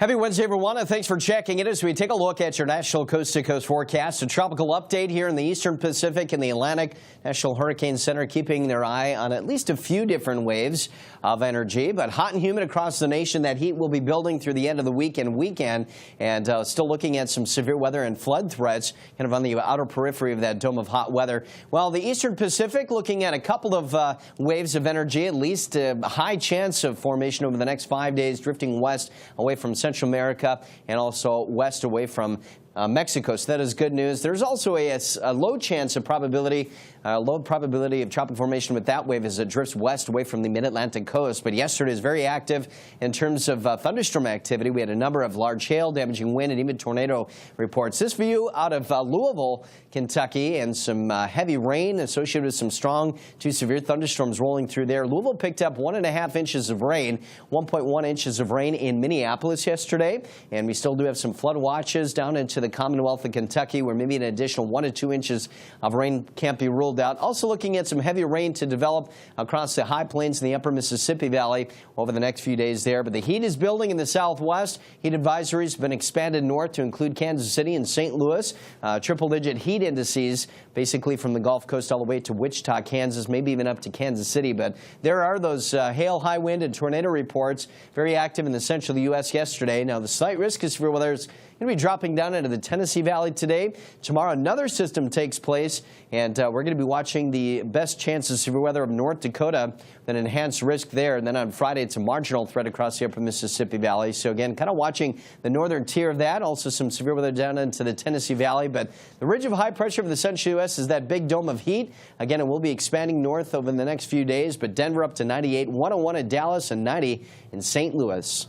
Happy Wednesday, everyone, and thanks for checking in as we take a look at your national coast-to-coast forecast. A tropical update here in the eastern Pacific and the Atlantic. National Hurricane Center keeping their eye on at least a few different waves of energy, but hot and humid across the nation. That heat will be building through the end of the week and weekend, and still looking at some severe weather and flood threats kind of on the outer periphery of that dome of hot weather. While the eastern Pacific looking at a couple of waves of energy, at least a high chance of formation over the next 5 days, drifting west away from Central America and also west away from Mexico. So that is good news. There's also a low chance of probability, low probability of tropical formation with that wave as it drifts west away from the mid-Atlantic coast. But yesterday is very active in terms of thunderstorm activity. We had a number of large hail, damaging wind, and even tornado reports. This view out of Louisville, Kentucky, and some heavy rain associated with some strong to severe thunderstorms rolling through there. Louisville picked up 1.5 inches of rain, 1.1 inches of rain in Minneapolis yesterday, and we still do have some flood watches down into the Commonwealth of Kentucky, where maybe an additional 1 to 2 inches of rain can't be ruled out. Also looking at some heavy rain to develop across the high plains in the upper Mississippi Valley over the next few days there. But the heat is building in the southwest. Heat advisories have been expanded north to include Kansas City and St. Louis. Triple-digit heat indices basically from the Gulf Coast all the way to Wichita, Kansas, maybe even up to Kansas City. But there are those hail, high wind, and tornado reports very active in the central U.S. yesterday. Now, the slight risk of severe weather is going to be dropping down into the Tennessee Valley today. Tomorrow, another system takes place, and we're going to be watching the best chances of severe weather of North Dakota, then enhanced risk there. And then on Friday, it's a marginal threat across the upper Mississippi Valley. So again, kind of watching the northern tier of that. Also some severe weather down into the Tennessee Valley. But the ridge of high pressure for the central U.S. is that big dome of heat. Again, it will be expanding north over the next few days. But Denver up to 98, 101 at Dallas, and 90 in St. Louis.